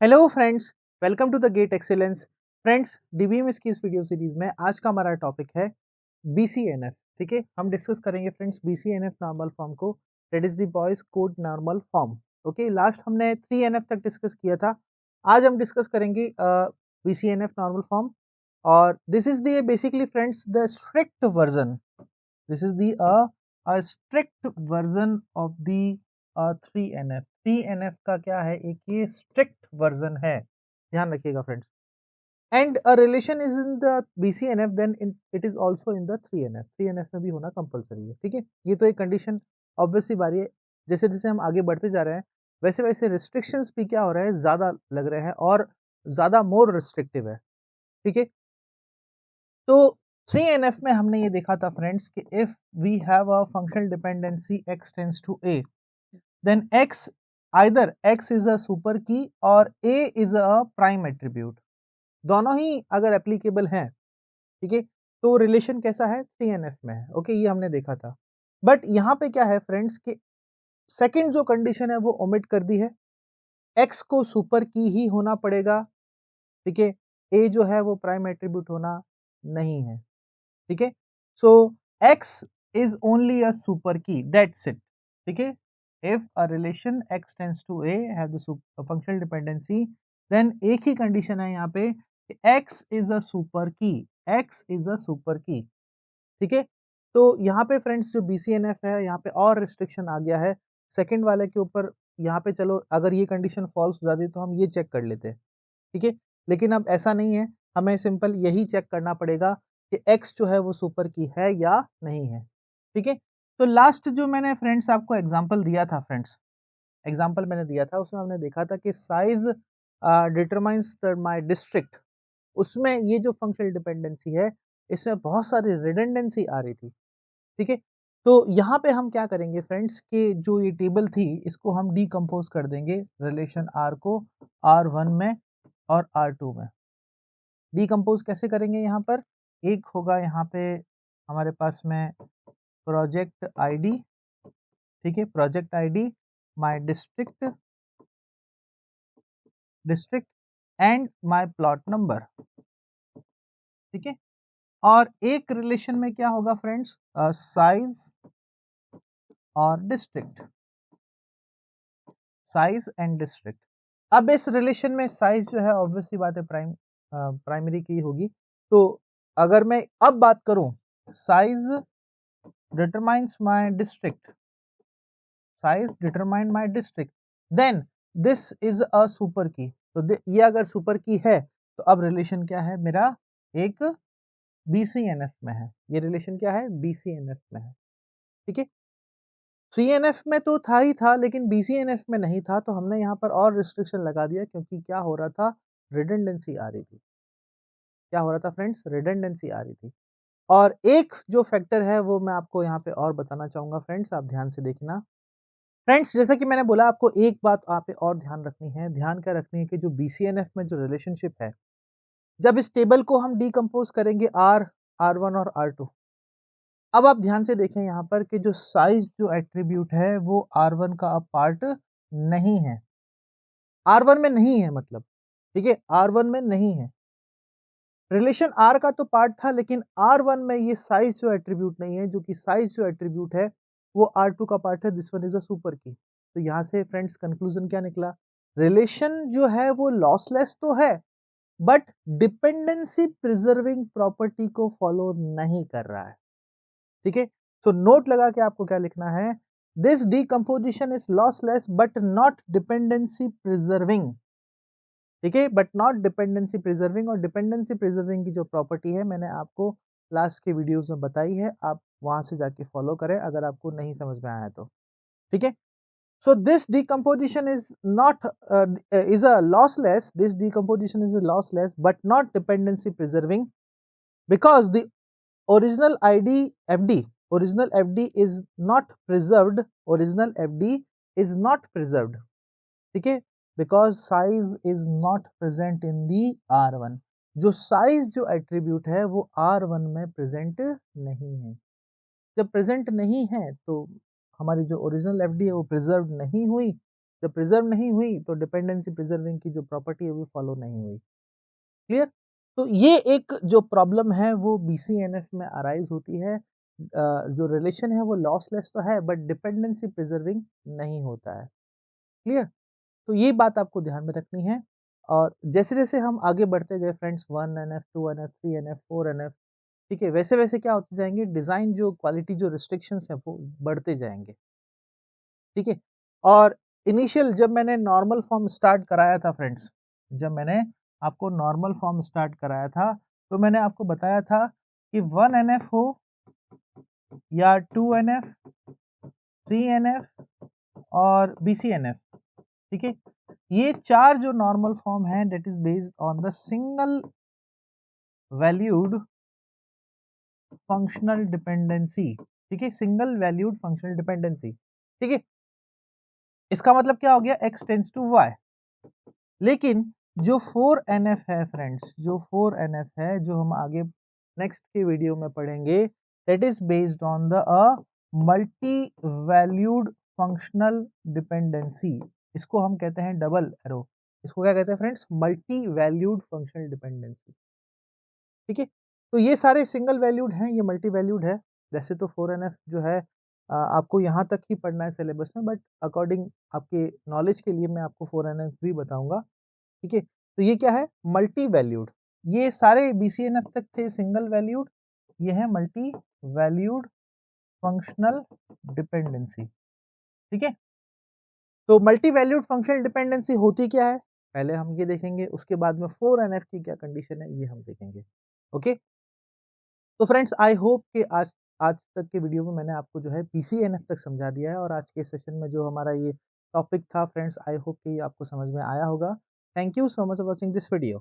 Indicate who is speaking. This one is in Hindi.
Speaker 1: Hello friends, welcome to the gate excellence. Friends, DBMS की इस वीडियो सीरीज में आज का हमारा टॉपिक है बीसीएनएफ। ठीक है, हम डिस्कस करेंगे फ्रेंड्स बीसीएनएफ नॉर्मल फॉर्म को, that is the boys code normal form. Okay, last हमने 3NF तक डिस्कस किया था। आज हम डिस्कस करेंगे बीसीएनएफ नॉर्मल फॉर्म, और this is the basically friends the strict version. This is the strict version of the 3NF। 3NF का क्या है, एक ये स्ट्रिक्ट वर्जन है, ध्यान रखिएगा friends. And a relation is in the BCNF, then it is also in the 3NF। 3NF में भी होना कंपलसरी है। ठीक है, ये तो एक कंडीशन ऑब्वियस सी बात है। जैसे जैसे हम आगे बढ़ते जा रहे हैं वैसे वैसे रिस्ट्रिक्शंस भी क्या हो रहे हैं, ज़्यादा लग रहे हैं और ज़्यादा मोर रिस्ट्रिक्टिव है। ठीक है, तो 3NF में हमने ये देखा था फ्रेंड्स कि if we have a functional dependency x tends to a, then x either x is a super key और a is a prime attribute, दोनों ही अगर एप्लीकेबल हैं, ठीक है, तो रिलेशन कैसा है, 3NF में है। ओके, ये हमने देखा था। बट यहाँ पे क्या है फ्रेंड्स कि सेकंड जो कंडीशन है वो ओमिट कर दी है, x को सुपर की ही होना पड़ेगा। ठीक है, a जो है वो प्राइम एट्रीब्यूट होना नहीं है। ठीक है, so x is only a super key, that's it. ठीक है, if a relation x tends to a have the functional dependency, then एक ही कंडीशन है यहाँ पे, x is a super key, x is a super key. ठीक है, तो यहाँ पे फ्रेंड्स जो BCNF है, यहाँ पे और रिस्ट्रिक्शन आ गया है सेकंड वाले के ऊपर। यहाँ पे चलो अगर ये कंडीशन फॉल्स हो जाती तो हम ये चेक कर लेते। ठीक है, लेकिन अब ऐसा नहीं है, हमें सिंपल यही चेक करना पड़ेगा कि x जो है वो सुपर की है या नहीं है। ठीक है, तो लास्ट जो मैंने फ्रेंड्स आपको एग्जांपल दिया था, फ्रेंड्स एग्जांपल मैंने दिया था, उसमें हमने देखा था कि साइज डिटरमाइंस माय डिस्ट्रिक्ट। उसमें ये जो फंक्शनल डिपेंडेंसी है, इसमें बहुत सारी रिडंडेंसी आ रही थी। ठीक है, तो यहाँ पे हम क्या करेंगे फ्रेंड्स कि जो ये टेबल थी इसको हम डीकम्पोज कर देंगे रिलेशन R को R1 में और R2 में। डीकम्पोज कैसे करेंगे, यहाँ पर एक होगा यहाँ पे हमारे पास में प्रोजेक्ट आईडी। ठीक है, project ID, my district district and my plot number. ठीक है, और एक रिलेशन में क्या होगा फ्रेंड्स, साइज और डिस्ट्रिक्ट, साइज एंड डिस्ट्रिक्ट। अब इस रिलेशन में साइज जो है ऑब्वियसली बात है प्राइमरी की होगी। तो अगर मैं अब बात करूं, size determines my district, size determine my district, then this is a super key. तो ये अगर सुपर की है तो अब रिलेशन क्या है मेरा, एक BCNF में है। ये रिलेशन क्या है, BCNF में है। ठीक है, 3NF में तो था ही था, लेकिन BCNF में नहीं था, तो हमने यहाँ पर और रिस्ट्रिक्शन लगा दिया, क्योंकि क्या हो रहा था, रिडंडेंसी आ रही थी। क्या हो रहा था फ्रेंड्स, रिडंडेंसी आ रही थी। और एक जो फैक्टर है वो मैं आपको यहाँ पे और बताना चाहूंगा फ्रेंड्स, आप ध्यान से देखना। फ्रेंड्स, जैसा कि मैंने बोला, आपको एक बात आप पे और ध्यान रखनी है, ध्यान क्या रखनी है कि जो BCNF में जो रिलेशनशिप है, जब इस टेबल को हम डीकम्पोज करेंगे R1 और R2, अब आप ध्यान से देखें यहाँ पर कि जो साइज जो एट्रीब्यूट है वो R1 का अब पार्ट नहीं है, R1 में नहीं है मतलब। ठीक है, R1 में नहीं है। रिलेशन R का तो पार्ट था, लेकिन R1 में ये साइज जो एट्रीब्यूट नहीं है, जो कि साइज जो एट्रीब्यूट है वो R2 का पार्ट है, this one is a super key. तो यहाँ से फ्रेंड्स कंक्लूजन क्या निकला, रिलेशन जो है वो लॉसलेस तो है, बट डिपेंडेंसी प्रिजर्विंग प्रॉपर्टी को फॉलो नहीं कर रहा है। ठीक है, सो नोट लगा के आपको क्या लिखना है, this decomposition is lossless but not dependency preserving. ठीक है, बट नॉट डिपेंडेंसी प्रिजर्विंग। और डिपेंडेंसी प्रिजर्विंग की जो प्रॉपर्टी है मैंने आपको लास्ट के वीडियोस में बताई है, आप वहां से जाके फॉलो करें अगर आपको नहीं समझ में आया तो। ठीक है, so this decomposition is not is a lossless, this decomposition is a lossless but not dependency preserving, because the original id fd original fd is not preserved, original fd is not preserved। ठीक है, because size is not present in the R1, जो साइज जो एट्रीब्यूट है वो R1 में प्रेजेंट नहीं है। जब प्रेजेंट नहीं है तो हमारी जो ओरिजिनल एफडी है वो प्रिजर्व नहीं हुई, जब प्रिजर्व नहीं हुई तो डिपेंडेंसी प्रिजर्विंग की जो प्रॉपर्टी है वो फॉलो नहीं हुई। क्लियर? तो ये एक जो प्रॉब्लम है वो बीसीएनएफ में अराइज होती है। जो रिलेशन है वो लॉसलेस तो है बट डिपेंडेंसी प्रिजर्विंग नहीं होता है। क्लियर? तो ये बात आपको ध्यान में रखनी है। और जैसे-जैसे हम आगे बढ़ते गए friends 1NF, 2NF, 3NF, 4NF, ठीक है? वैसे-वैसे क्या होते जाएँगे, डिज़ाइन जो क्वालिटी जो रिस्ट्रिक्शंस हैं वो बढ़ते जाएँगे। ठीक है? और इनिशियल जब मैंने नॉर्मल फॉर्म स्टार्ट कराया था फ्रेंड्स, जब मैंने आपको नॉर्मल फॉर्म स्टार्ट कराया था, तो मैंने आपको बताया था कि 1NF हो या 2NF, 3NF और BCNF, ठीक है? ये 4 जो नॉर्मल फॉर्म हैं that is based on the single valued functional dependency, ठीक है? सिंगल वैल्यूड फंक्शनल डिपेंडेंसी, ठीक है? इसका मतलब क्या हो गया, x टेंड्स टू y। लेकिन जो 4NF है फ्रेंड्स, जो 4NF है, जो हम आगे नेक्स्ट के वीडियो में पढ़ेंगे, that is based on the multi valued functional dependency. इसको हम कहते हैं डबल एरो। इसको क्या कहते हैं friends, multi valued functional dependency. ठीक है? तो ये सारे सिंगल वैल्यूड हैं, ये मल्टी वैल्यूड है। वैसे तो 4NF जो है आपको यहाँ तक ही पढ़ना है सिलेबस में, बट अकॉर्डिंग आपके नॉलेज के लिए मैं आपको 4NF भी बताऊंगा। ठीक है? तो ये क्या है, मल्टी वैल्यूड। ये सारे BCNF तक थे सिंगल वैल्यूड, ये है मल्टी वैल्यूड फंक्शनल डिपेंडेंसी। ठीक है? तो मल्टी वैल्यूड फंक्शनल डिपेंडेंसी होती क्या है, पहले हम ये देखेंगे, उसके बाद में 4NF की क्या कंडीशन है ये हम देखेंगे। ओके? तो फ्रेंड्स आई होप कि आज आज तक के वीडियो में मैंने आपको जो है BCNF तक समझा दिया है, और आज के सेशन में जो हमारा ये टॉपिक था फ्रेंड्स, आई होप कि ये आपको समझ में आया होगा। Thank you so much for watching this video.